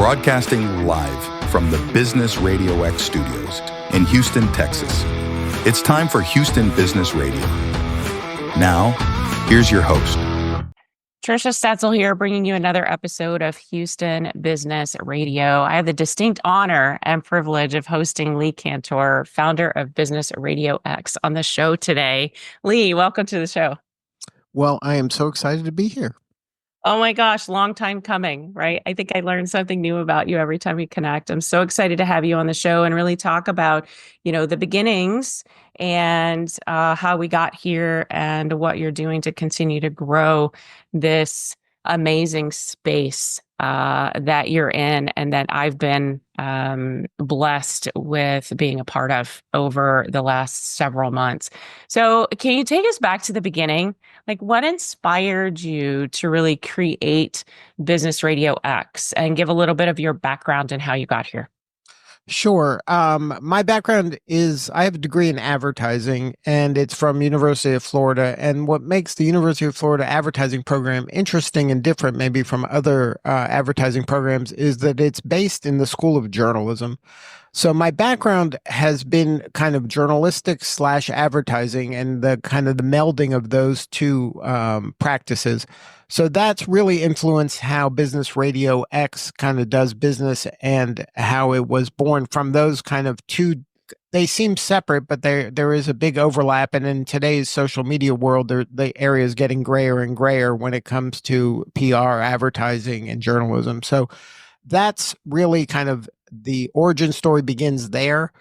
broadcasting live from the Business RadioX studios in Houston, Texas. It's time for Houston Business Radio. Now, here's your host. Trisha Stetzel here, bringing you another episode of Houston Business Radio. I have the distinct honor and privilege of hosting Lee Kantor, founder of Business RadioX, on the show today. Lee, welcome to the show. Well, I am so excited to be here. Oh my gosh, long time coming, right? I think I learn something new about you every time we connect. I'm so excited to have you on the show and really talk about, the beginnings and how we got here and what you're doing to continue to grow this amazing space that you're in and that I've been blessed with being a part of over the last several months. So can you take us back to the beginning? Like, what inspired you to really create Business RadioX, and give a little bit of your background and how you got here? Sure. My background is I have a degree in advertising, and it's from University of Florida. And what makes the University of Florida advertising program interesting and different maybe from other advertising programs is that it's based in the School of Journalism. So my background has been kind of journalistic / advertising, and the kind of the melding of those two practices. So that's really influenced how Business Radio X kind of does business and how it was born from those kind of two. They seem separate, but there is a big overlap. And in today's social media world, the area is getting grayer and grayer when it comes to PR, advertising, and journalism. So that's really kind of the origin story begins there.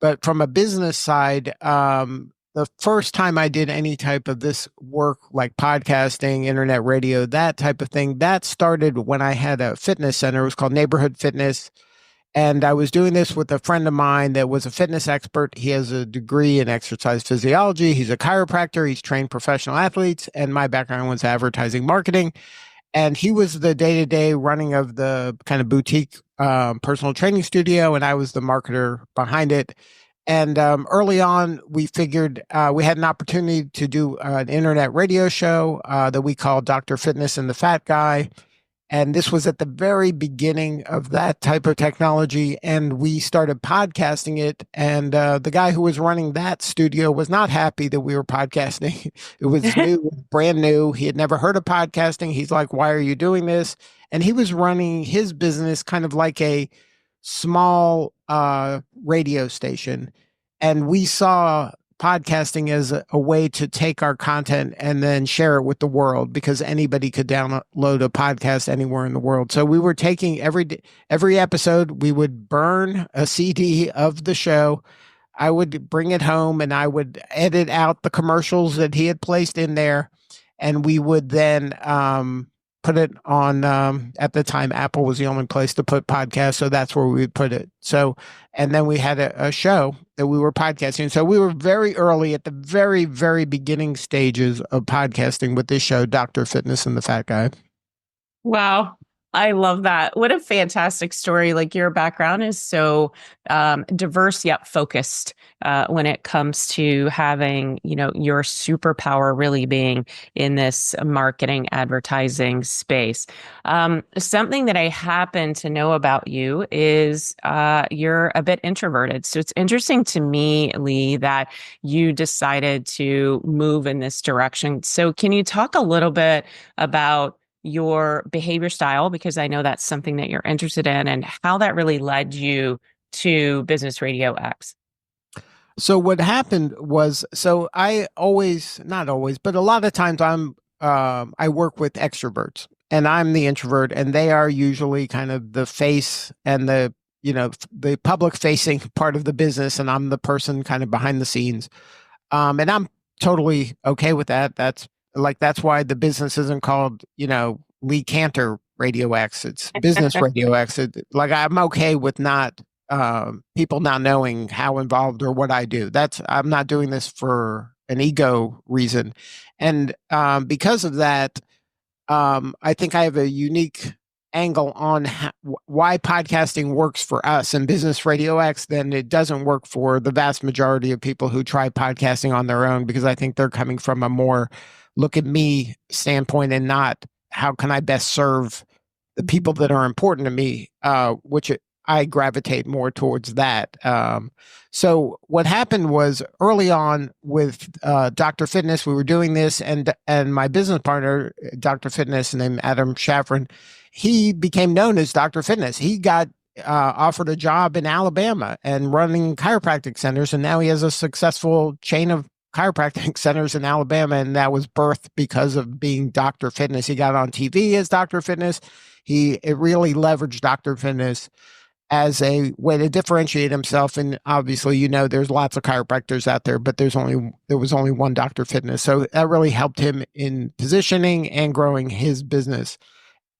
But from a business side, the first time I did any type of this work, like podcasting, internet radio, that type of thing, that started when I had a fitness center. It was called Neighborhood Fitness. And I was doing this with a friend of mine that was a fitness expert. He has a degree in exercise physiology. He's a chiropractor. He's trained professional athletes. And my background was advertising marketing. And he was the day-to-day running of the kind of boutique personal training studio, and I was the marketer behind it. And early on, we figured we had an opportunity to do an internet radio show that we called Dr. Fitness and the Fat Guy. And this was at the very beginning of that type of technology. And we started podcasting it. And the guy who was running that studio was not happy that we were podcasting. It was new, brand new. He had never heard of podcasting. He's like, "Why are you doing this?" And he was running his business kind of like a small radio station. And we saw podcasting as a way to take our content and then share it with the world, because anybody could download a podcast anywhere in the world. So we were taking every episode, we would burn a CD of the show. I would bring it home and I would edit out the commercials that he had placed in there. And we would then put it on, at the time, Apple was the only place to put podcasts. So that's where we would put it. So, and then we had a show that we were podcasting. So we were very early at the very, very beginning stages of podcasting with this show, Dr. Fitness and the Fat Guy. Wow. I love that. What a fantastic story. Like, your background is so diverse yet focused when it comes to having, your superpower really being in this marketing advertising space. Something that I happen to know about you is you're a bit introverted. So it's interesting to me, Lee, that you decided to move in this direction. So can you talk a little bit about your behavior style, because I know that's something that you're interested in, and how that really led you to Business RadioX? So what happened was, so I always, not always, but a lot of times I work with extroverts, and I'm the introvert, and they are usually kind of the face and the public facing part of the business, and I'm the person kind of behind the scenes. And I'm totally okay with that. That's why the business isn't called, Lee Kantor Radio X. It's Business Radio X. I'm okay with not people not knowing how involved or what I do. I'm not doing this for an ego reason. And because of that, I think I have a unique angle on why podcasting works for us in Business Radio X than it doesn't work for the vast majority of people who try podcasting on their own, because I think they're coming from a more look at me standpoint and not how can I best serve the people that are important to me, which I gravitate more towards that. So what happened was early on with Dr. Fitness, we were doing this, and my business partner, Dr. Fitness, named Adam Shaffron, he became known as Dr. Fitness. He got offered a job in Alabama and running chiropractic centers, and now he has a successful chain of chiropractic centers in Alabama, and that was birthed because of being Dr. Fitness. He got on TV as Dr. Fitness. It really leveraged Dr. Fitness as a way to differentiate himself. And obviously, there's lots of chiropractors out there, but there was only one Dr. Fitness. So that really helped him in positioning and growing his business.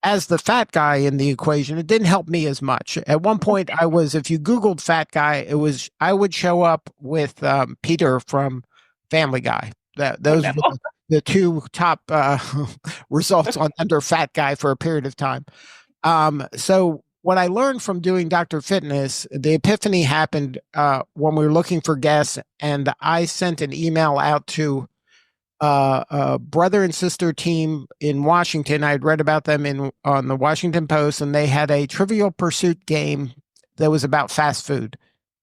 As the fat guy in the equation, it didn't help me as much. At one point, if you Googled fat guy, I would show up with Peter from Family Guy. Those were the two top results under fat guy for a period of time. So what I learned from doing Dr. Fitness, the epiphany happened when we were looking for guests, and I sent an email out to a brother and sister team in Washington. I had read about them on the Washington Post, and they had a Trivial Pursuit game that was about fast food.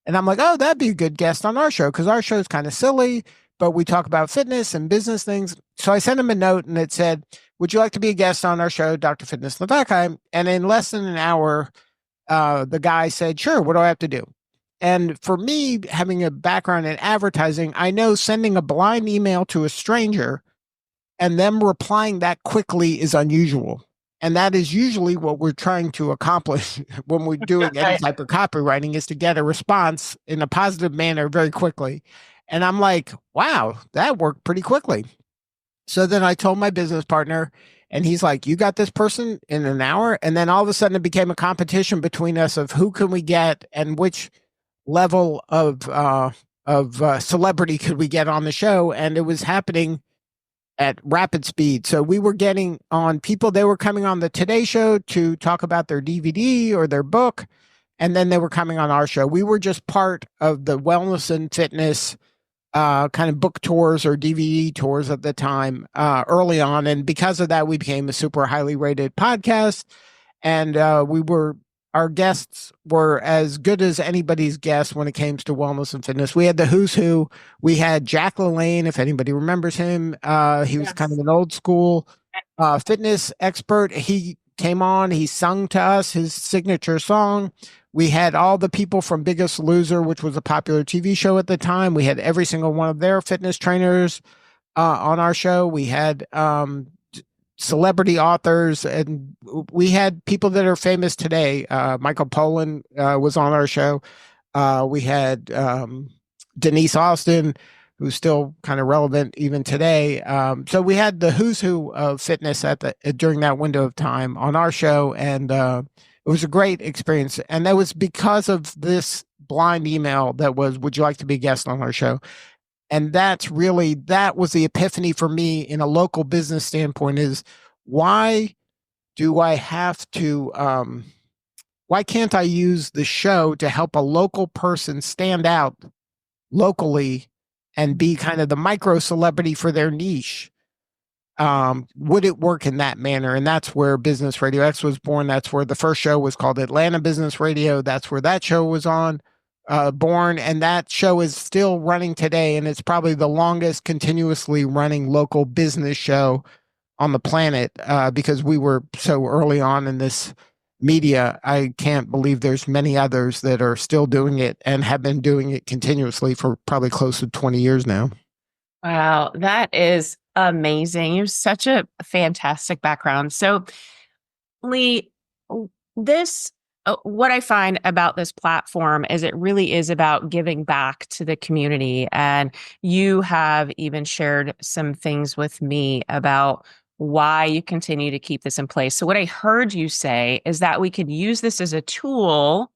And I'm like, oh, that'd be a good guest on our show, because our show is kind of silly, but we talk about fitness and business things. So I sent him a note, and it said, would you like to be a guest on our show, Dr. Fitness and the Fat Guy? And in less than an hour, the guy said, sure, what do I have to do? And for me, having a background in advertising, I know sending a blind email to a stranger and them replying that quickly is unusual. And that is usually what we're trying to accomplish when we're doing any type of copywriting, is to get a response in a positive manner very quickly. And I'm like, wow, that worked pretty quickly. So then I told my business partner, and he's like, you got this person in an hour? And then all of a sudden it became a competition between us of who can we get and which level of celebrity could we get on the show. And it was happening at rapid speed. So we were getting on people, they were coming on the Today Show to talk about their DVD or their book, and then they were coming on our show. We were just part of the wellness and fitness kind of book tours or DVD tours at the time early on. And because of that, we became a super highly rated podcast. And our guests were as good as anybody's guest when it came to wellness and fitness. We had the who's who. We had Jack LaLanne, if anybody remembers him. He was kind of an old school fitness expert. He came on, he sung to us his signature song. We had all the people from Biggest Loser, which was a popular TV show at the time. We had every single one of their fitness trainers on our show. We had celebrity authors, and we had people that are famous today. Michael Pollan was on our show. We had Denise Austin, who's still kind of relevant even today. So we had the who's who of fitness during that window of time on our show, and it was a great experience. And that was because of this blind email that was, would you like to be a guest on our show? And that was the epiphany for me in a local business standpoint, is why do I have to, why can't I use the show to help a local person stand out locally and be kind of the micro celebrity for their niche? Would it work in that manner? And that's where Business RadioX was born. That's where the first show was called Atlanta Business Radio. That's where that show was born. And that show is still running today. And it's probably the longest continuously running local business show on the planet, because we were so early on in this media. I can't believe there's many others that are still doing it and have been doing it continuously for probably close to 20 years now. Wow, that is amazing. You have such a fantastic background. So, Lee, what I find about this platform is it really is about giving back to the community. And you have even shared some things with me about why you continue to keep this in place. So what I heard you say is that we could use this as a tool,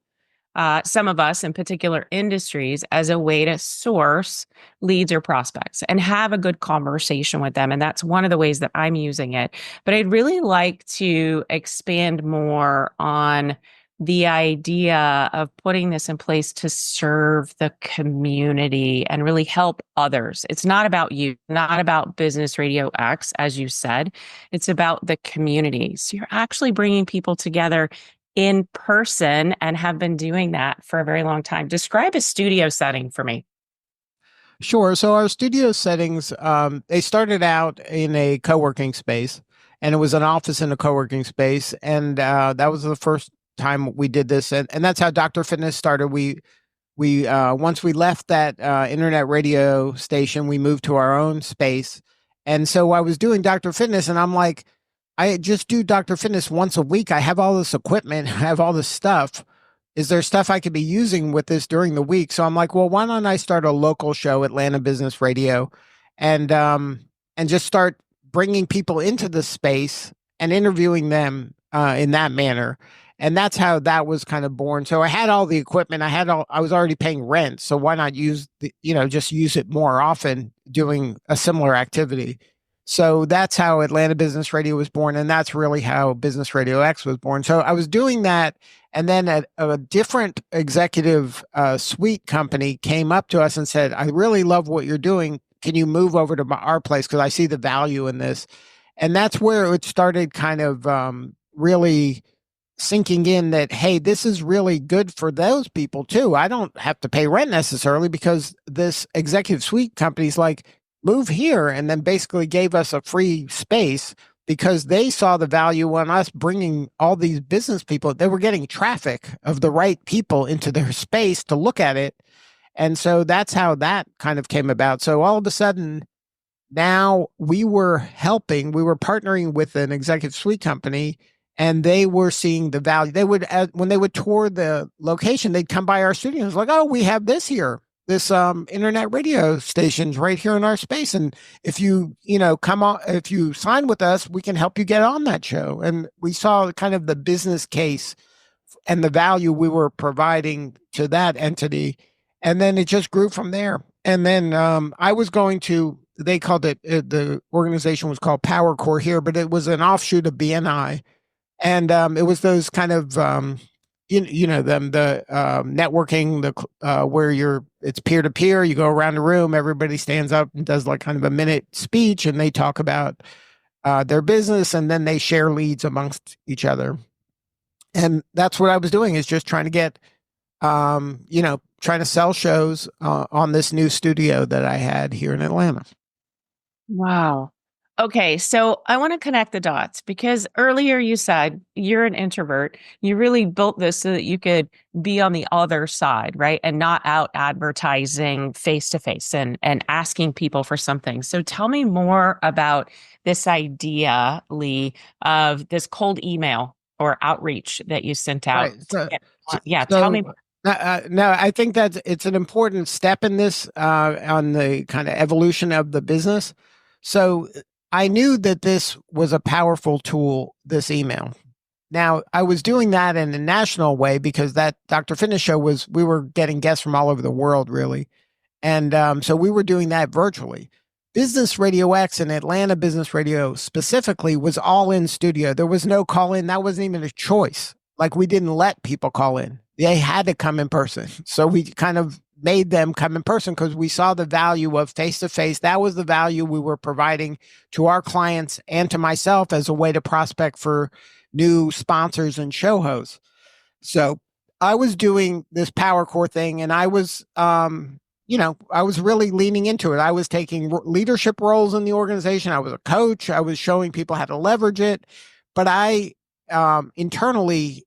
some of us in particular industries, as a way to source leads or prospects and have a good conversation with them. And that's one of the ways that I'm using it. But I'd really like to expand more on the idea of putting this in place to serve the community and really help others. It's not about you, not about Business Radio X, as you said. It's about the community. So you're actually bringing people together in person and have been doing that for a very long time. Describe a studio setting for me. Sure. So our studio settings, they started out in a co-working space, and it was an office in a co-working space. And that was the first time we did this. And that's how Dr. Fitness started. We once we left that internet radio station, we moved to our own space. And so I was doing Dr. Fitness, and I'm like, I just do Dr. Fitness once a week. I have all this equipment, I have all this stuff. Is there stuff I could be using with this during the week? So I'm like, well, why don't I start a local show, Atlanta Business Radio, and just start bringing people into the space and interviewing them in that manner. And that's how that was kind of born. So I had all the equipment. I was already paying rent. So why not just use it more often doing a similar activity? So that's how Atlanta Business Radio was born. And that's really how Business Radio X was born. So I was doing that. And then a different executive suite company came up to us and said, I really love what you're doing. Can you move over to our place? Because I see the value in this. And that's where it started kind of really sinking in that, hey, this is really good for those people too. I don't have to pay rent necessarily, because this executive suite company's like, move here, and then basically gave us a free space because they saw the value in us bringing all these business people. They were getting traffic of the right people into their space to look at it. And so that's how that kind of came about. So all of a sudden, now we were partnering with an executive suite company, and they were seeing the value. They would, when they would tour the location, they'd come by our studios like, oh, we have this here. This internet radio station's right here in our space. And if you if you sign with us, we can help you get on that show. And we saw kind of the business case and the value we were providing to that entity. And then it just grew from there. And then I was going to, they called it, the organization was called Power Core here, but it was an offshoot of BNI. And it was those kind of, the networking, where it's peer to peer. You go around the room, everybody stands up and does like kind of a minute speech, and they talk about their business, and then they share leads amongst each other. And that's what I was doing, is just trying to get, trying to sell shows on this new studio that I had here in Atlanta. Wow. Okay, so I want to connect the dots, because earlier you said you're an introvert. You really built this so that you could be on the other side, right? And not out advertising face to face and asking people for something. So tell me more about this idea, Lee, of this cold email or outreach that you sent out. Right. Tell me. No, I think that it's an important step in this on the kind of evolution of the business. So I knew that this was a powerful tool, this email. Now, I was doing that in a national way because that Dr. Fitness show we were getting guests from all over the world, really. And so we were doing that virtually. Business Radio X and Atlanta Business Radio specifically was all in studio. There was no call in. That wasn't even a choice. Like, we didn't let people call in. They had to come in person. So we kind of made them come in person because we saw the value of face-to-face. That was the value we were providing to our clients and to myself as a way to prospect for new sponsors and show hosts. So I was doing this Power Core thing, and I was, I was really leaning into it. I was taking leadership roles in the organization. I was a coach. I was showing people how to leverage it, but I internally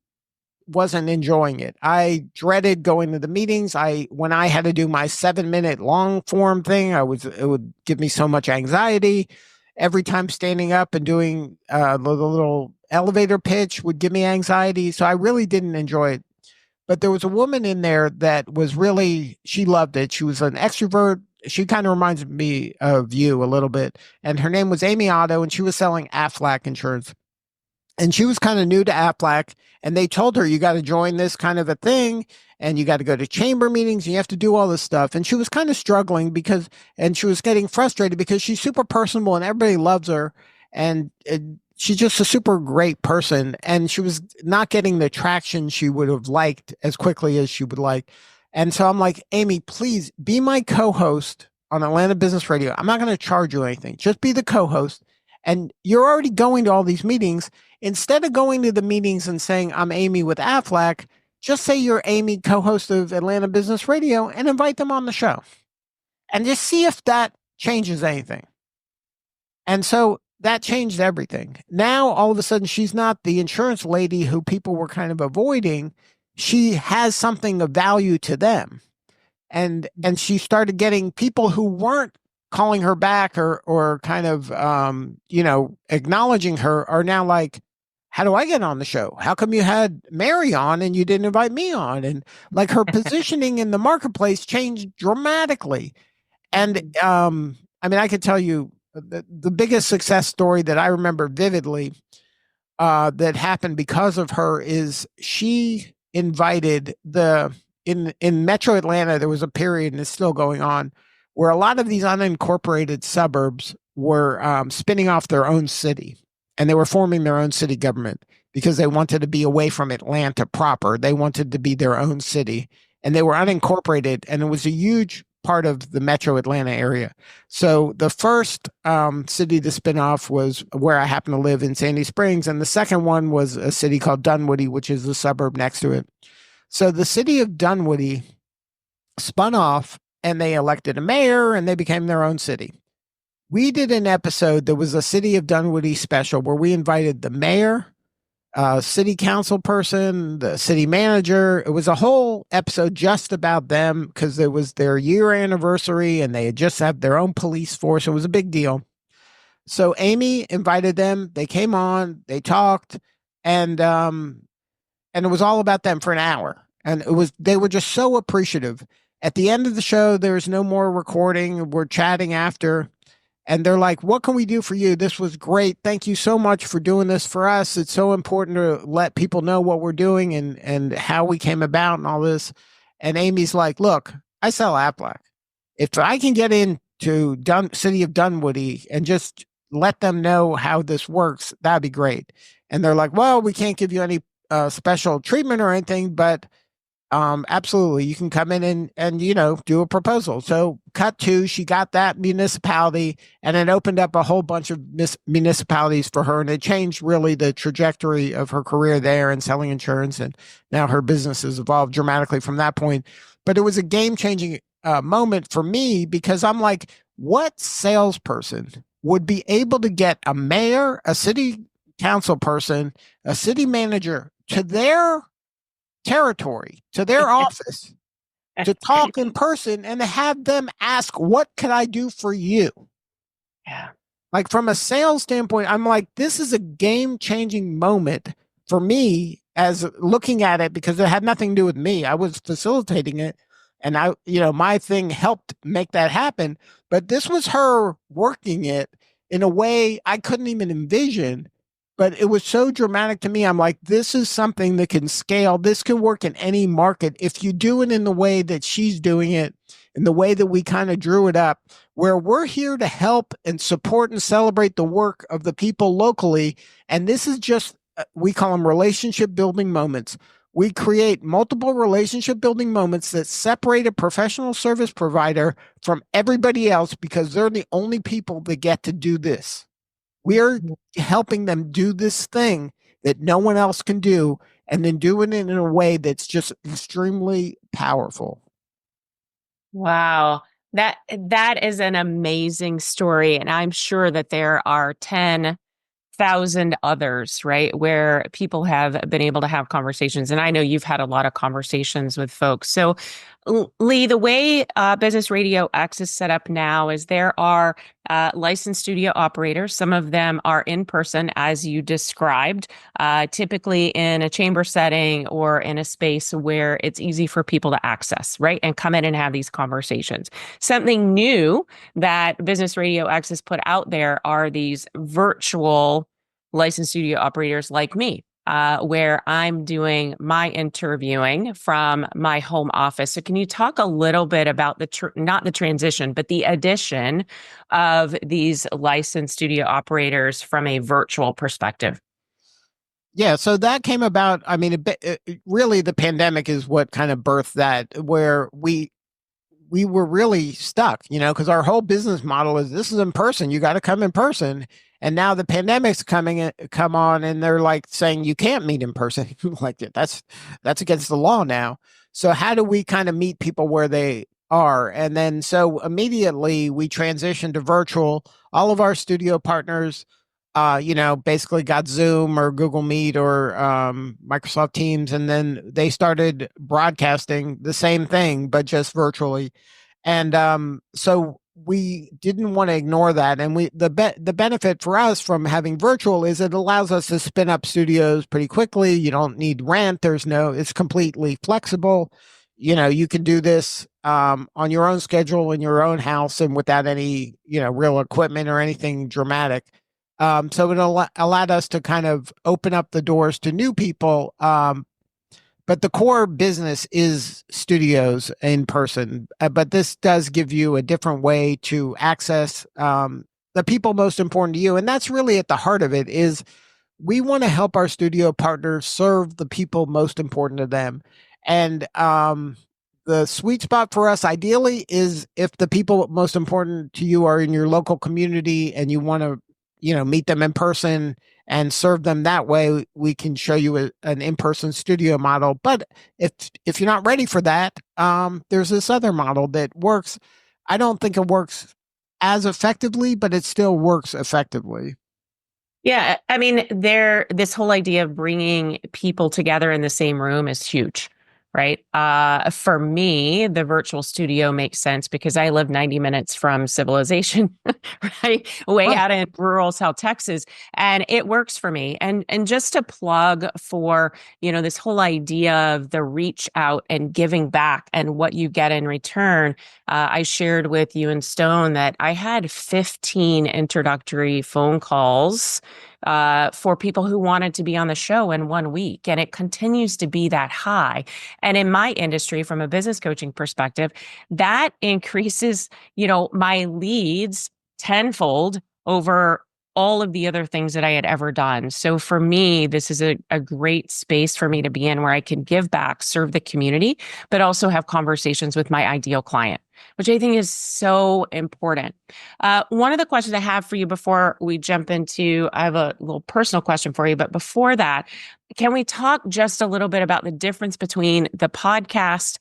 wasn't enjoying it. I dreaded going to the meetings. When I had to do my 7-minute long form thing, it would give me so much anxiety. Every time standing up and doing the little elevator pitch would give me anxiety. So I really didn't enjoy it. But there was a woman in there that was she loved it. She was an extrovert. She kind of reminds me of you a little bit. And her name was Amy Otto, and she was selling Aflac insurance. And she was kind of new to Aflac, and they told her, you got to join this kind of a thing, and you got to go to chamber meetings, and you have to do all this stuff. And she was kind of struggling and she was getting frustrated because she's super personable and everybody loves her. And she's just a super great person, and she was not getting the traction she would have liked as quickly as she would like. And so I'm like, Amy, please be my co-host on Atlanta Business Radio. I'm not going to charge you anything. Just be the co-host. And you're already going to all these meetings. Instead of going to the meetings and saying, I'm Amy with Aflac, just say you're Amy, co-host of Atlanta Business Radio, and invite them on the show. And just see if that changes anything. And so that changed everything. Now, all of a sudden, she's not the insurance lady who people were kind of avoiding. She has something of value to them. And she started getting people who weren't calling her back or kind of, acknowledging her are now like, how do I get on the show? How come you had Mary on and you didn't invite me on? And like her positioning in the marketplace changed dramatically. And I could tell you the biggest success story that I remember vividly that happened because of her is she invited in Metro Atlanta, there was a period, and it's still going on, where a lot of these unincorporated suburbs were spinning off their own city, and they were forming their own city government because they wanted to be away from Atlanta proper. They wanted to be their own city, and they were unincorporated, and it was a huge part of the Metro Atlanta area. So the first city to spin off was where I happen to live in Sandy Springs, and the second one was a city called Dunwoody, which is the suburb next to it. So the city of Dunwoody spun off, and they elected a mayor, and they became their own city. We did an episode that was a City of Dunwoody special where we invited the mayor, city council person, the city manager. It was a whole episode just about them because it was their year anniversary, and they had just had their own police force. It was a big deal. So Amy invited them. They came on, they talked, and it was all about them for an hour. And they were just so appreciative. At the end of the show, there's no more recording. We're chatting after. And they're like, what can we do for you? This was great. Thank you so much for doing this for us. It's so important to let people know what we're doing and how we came about and all this. And Amy's like, look, I sell Aflac. If I can get into city of Dunwoody and just let them know how this works, that'd be great. And they're like, well, we can't give you any special treatment or anything, but absolutely, you can come in and do a proposal. So cut to, she got that municipality, and it opened up a whole bunch of municipalities for her, and it changed really the trajectory of her career there and selling insurance, and now her business has evolved dramatically from that point. But it was a game-changing moment for me because I'm like, what salesperson would be able to get a mayor, a city council person, a city manager to their territory, to their office, to talk in person and to have them ask, what can I do for you? Yeah. Like from a sales standpoint, I'm like, this is a game-changing moment for me as looking at it because it had nothing to do with me. I was facilitating it, and my thing helped make that happen. But this was her working it in a way I couldn't even envision. But it was so dramatic to me. I'm like, this is something that can scale. This can work in any market. If you do it in the way that she's doing it, in the way that we kind of drew it up, where we're here to help and support and celebrate the work of the people locally. And this is just, we call them relationship building moments. We create multiple relationship building moments that separate a professional service provider from everybody else because they're the only people that get to do this. We're helping them do this thing that no one else can do, and then doing it in a way that's just extremely powerful. Wow. That is an amazing story. And I'm sure that there are 10,000 others, right, where people have been able to have conversations. And I know you've had a lot of conversations with folks. So Lee, the way Business RadioX is set up now is there are licensed studio operators. Some of them are in person, as you described, typically in a chamber setting or in a space where it's easy for people to access, right, and come in and have these conversations. Something new that Business RadioX has put out there are these virtual licensed studio operators like me. where I'm doing my interviewing from my home office. So can you talk a little bit about not the transition, but the addition of these licensed studio operators from a virtual perspective? Yeah, so that came about. I mean, really, the pandemic is what kind of birthed that, where we were really stuck, because our whole business model is this is in person. You got to come in person. And now the pandemic's come on, and they're like saying you can't meet in person. Like that's against the law now. So how do we kind of meet people where they are? And then so immediately we transitioned to virtual. All of our studio partners, basically got Zoom or Google Meet or Microsoft Teams, and then they started broadcasting the same thing, but just virtually. And so we didn't want to ignore that. And the benefit for us from having virtual is it allows us to spin up studios pretty quickly. You don't need rent. It's completely flexible. You can do this on your own schedule in your own house and without any, real equipment or anything dramatic. So it allowed us to kind of open up the doors to new people. But the core business is studios in person. But this does give you a different way to access the people most important to you. And that's really at the heart of it is we want to help our studio partners serve the people most important to them. And the sweet spot for us ideally is if the people most important to you are in your local community and you want to meet them in person and serve them that way, we can show you an in-person studio model. But if you're not ready for that, there's this other model that works. I don't think it works as effectively, but it still works effectively. Yeah, I mean, this whole idea of bringing people together in the same room is huge, right? For me, the virtual studio makes sense because I live 90 minutes from civilization, right? Way out in rural South Texas, and it works for me. And just to plug for, this whole idea of the reach out and giving back and what you get in return. I shared with you and Stone that I had 15 introductory phone calls for people who wanted to be on the show in 1 week. And it continues to be that high. And in my industry, from a business coaching perspective, that increases, my leads tenfold over all of the other things that I had ever done. So for me, this is a great space for me to be in where I can give back, serve the community, but also have conversations with my ideal client, which I think is so important. One of the questions I have for you before we jump into, I have a little personal question for you, but before that, can we talk just a little bit about the difference between the podcast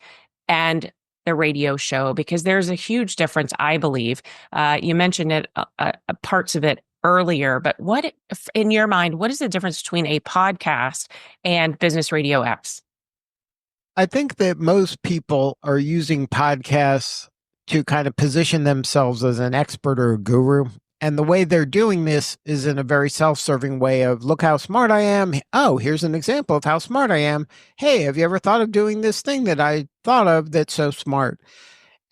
and the radio show? Because there's a huge difference, I believe. You mentioned it, parts of it earlier, but what, in your mind, what is the difference between a podcast and Business RadioX? I think that most people are using podcasts to kind of position themselves as an expert or a guru. And the way they're doing this is in a very self-serving way of, look how smart I am. Oh, here's an example of how smart I am. Hey, have you ever thought of doing this thing that I thought of that's so smart?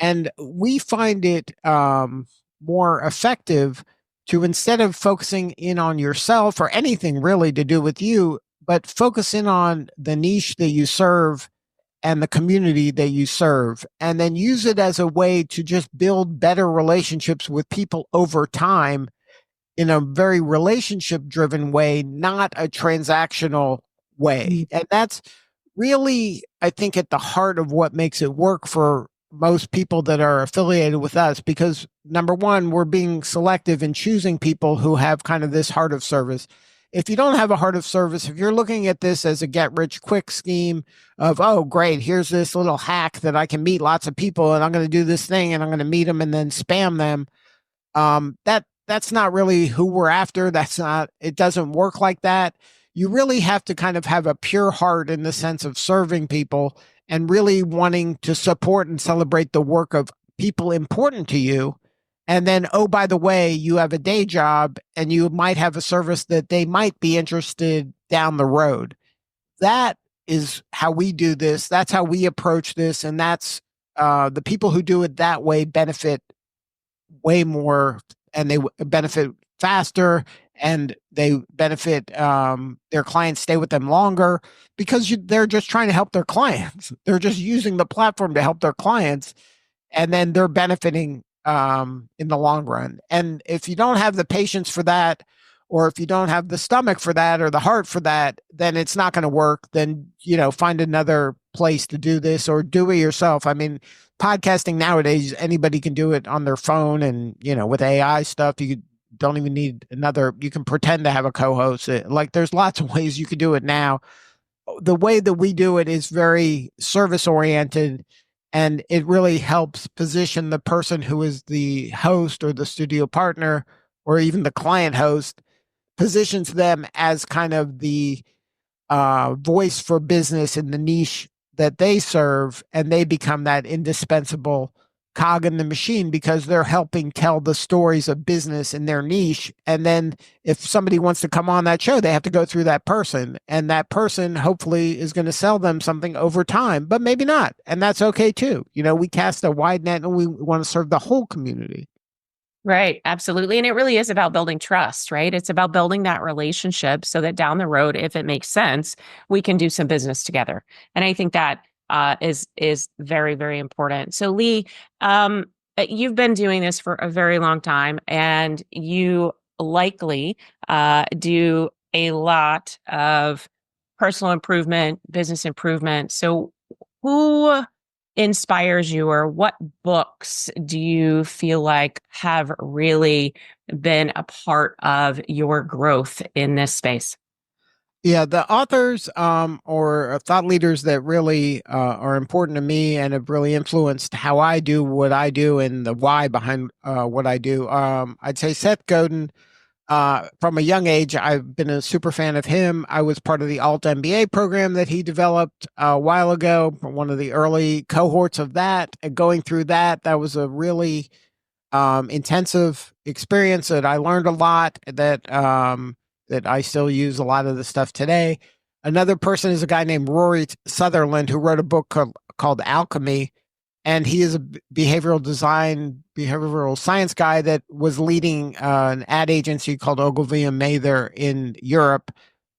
And we find it more effective to, instead of focusing in on yourself or anything really to do with you, but focus in on the niche that you serve and the community that you serve, and then use it as a way to just build better relationships with people over time in a very relationship driven way, not a transactional way. And that's really, I think, at the heart of what makes it work for most people that are affiliated with us, because number one, we're being selective in choosing people who have kind of this heart of service. If you don't have a heart of service, if you're looking at this as a get rich quick scheme of, oh, great, here's this little hack that I can meet lots of people and I'm going to do this thing and I'm going to meet them and then spam them. That's not really who we're after. It doesn't work like that. You really have to kind of have a pure heart in the sense of serving people and really wanting to support and celebrate the work of people important to you. And then, oh, by the way, you have a day job and you might have a service that they might be interested down the road. That is how we do this. That's how we approach this. And that's the people who do it that way benefit way more, and they benefit faster and they benefit, their clients stay with them longer because they're just trying to help their clients. They're just using the platform to help their clients, and then they're benefiting in the long run. And if you don't have the patience for that, or if you don't have the stomach for that or the heart for that, then it's not going to work. Then, find another place to do this or do it yourself. I mean, podcasting nowadays, anybody can do it on their phone, and, with AI stuff, you don't even need you can pretend to have a co-host. Like, there's lots of ways you could do it now. The way that we do it is very service oriented, and it really helps position the person who is the host or the studio partner or even the client host, positions them as kind of the voice for business in the niche that they serve, and they become that indispensable cog in the machine because they're helping tell the stories of business in their niche. And then if somebody wants to come on that show, they have to go through that person, and that person hopefully is going to sell them something over time, but maybe not. And that's okay too. We cast a wide net, and we want to serve the whole community. Right. Absolutely. And it really is about building trust, right? It's about building that relationship so that down the road, if it makes sense, we can do some business together. And I think that is very, very important. So Lee, you've been doing this for a very long time, and you likely do a lot of personal improvement, business improvement. So who inspires you, or what books do you feel like have really been a part of your growth in this space? Yeah, the authors or thought leaders that really are important to me and have really influenced how I do what I do and the why behind what I do. I'd say Seth Godin. From a young age, I've been a super fan of him. I was part of the altMBA program that he developed a while ago, one of the early cohorts of that. And going through that, that was a really intensive experience that I learned a lot, that I still use a lot of the stuff today. Another person is a guy named Rory Sutherland, who wrote a book called Alchemy. And he is a behavioral science guy that was leading an ad agency called Ogilvy and Mather in Europe,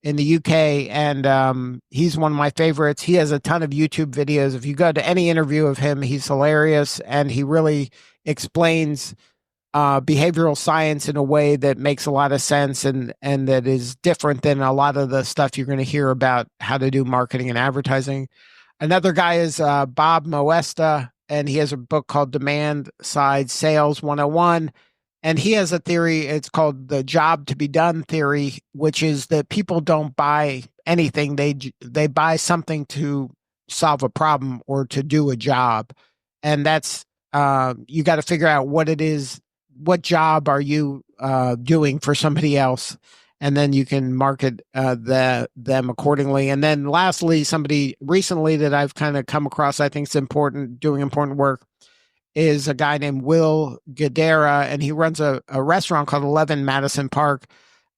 in the UK. And he's one of my favorites. He has a ton of YouTube videos. If you go to any interview of him, he's hilarious. And he really explains behavioral science in a way that makes a lot of sense, and that is different than a lot of the stuff you're going to hear about how to do marketing and advertising. Another guy is Bob Moesta, and he has a book called Demand Side Sales 101. And he has a theory, it's called the job to be done theory, which is that people don't buy anything. They buy something to solve a problem or to do a job. And that's, you got to figure out what it is. What job are you doing for somebody else? And then you can market them accordingly. And then lastly, somebody recently that I've kind of come across, I think is important, doing important work, is a guy named Will Guidara, and he runs a restaurant called 11 Madison Park,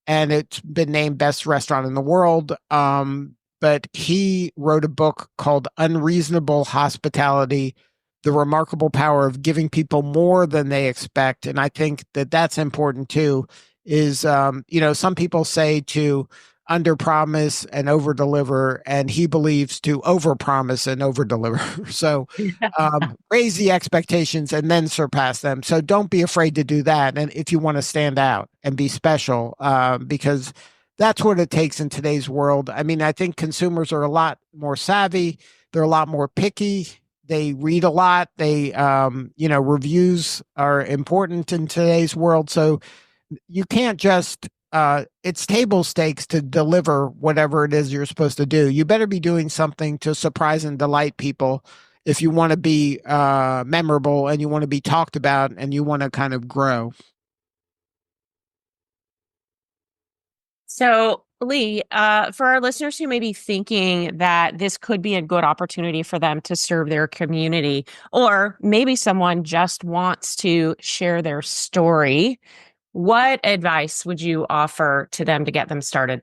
and it's been named best restaurant in the world. But he wrote a book called Unreasonable Hospitality: The Remarkable Power of Giving People More Than They Expect. And I think that that's important too. Is some people say to under promise and over deliver, and he believes to over promise and over deliver. So raise the expectations and then surpass them. So don't be afraid to do that. And if you want to stand out and be special, because that's what it takes in today's world. I mean, I think consumers are a lot more savvy. They're a lot more picky. They read a lot. They, reviews are important in today's world. So you can't just, it's table stakes to deliver whatever it is you're supposed to do. You better be doing something to surprise and delight people if you want to be memorable, and you want to be talked about, and you want to kind of grow. So, Lee, for our listeners who may be thinking that this could be a good opportunity for them to serve their community, or maybe someone just wants to share their story, what advice would you offer to them to get them started?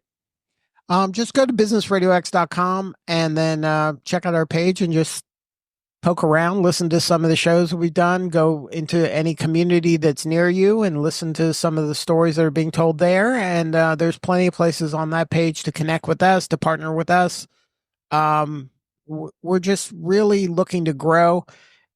Just go to businessradiox.com and then check out our page and just poke around, listen to some of the shows we've done, go into any community that's near you and listen to some of the stories that are being told there. And there's plenty of places on that page to connect with us, to partner with us. We're just really looking to grow.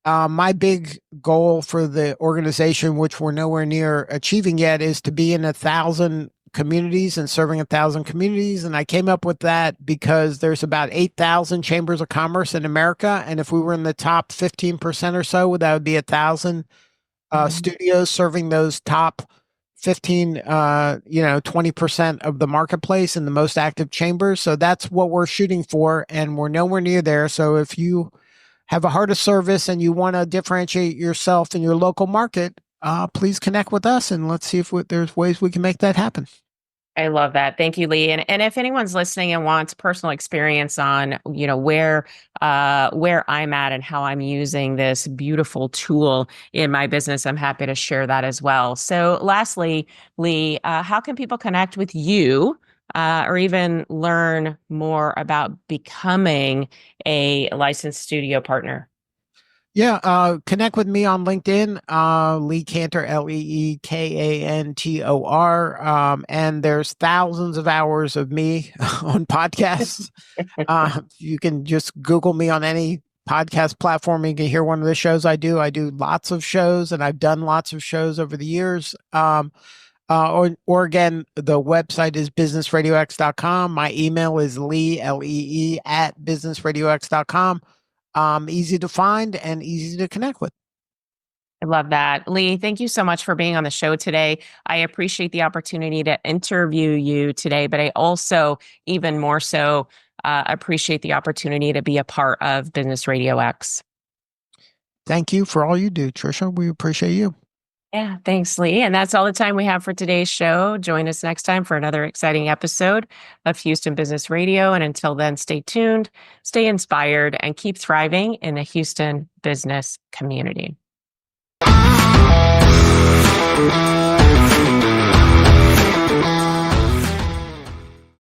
My big goal for the organization, which we're nowhere near achieving yet, is to be in 1,000 communities and serving 1,000 communities. And I came up with that because there's about 8,000 chambers of commerce in America. And if we were in the top 15% or so, that would be 1,000 studios serving those top 15, 20% of the marketplace and the most active chambers. So that's what we're shooting for. And we're nowhere near there. So if you have a heart of service and you want to differentiate yourself in your local market, please connect with us and let's see if there's ways we can make that happen. I love that. Thank you, Lee. And if anyone's listening and wants personal experience on, where I'm at and how I'm using this beautiful tool in my business, I'm happy to share that as well. So lastly, Lee, how can people connect with you or even learn more about becoming a licensed studio partner? Yeah, connect with me on LinkedIn, Lee Kantor, LeeKantor. And there's thousands of hours of me on podcasts. You can just Google me on any podcast platform. You can hear one of the shows I do. I do lots of shows, and I've done lots of shows over the years. Or again, the website is businessradiox.com. My email is Lee, at businessradiox.com. Easy to find and easy to connect with. I love that. Lee, thank you so much for being on the show today. I appreciate the opportunity to interview you today, but I also, even more so, appreciate the opportunity to be a part of Business RadioX. Thank you for all you do, Trisha. We appreciate you. Yeah, thanks, Lee. And that's all the time we have for today's show. Join us next time for another exciting episode of Houston Business Radio. And until then, stay tuned, stay inspired, and keep thriving in the Houston business community.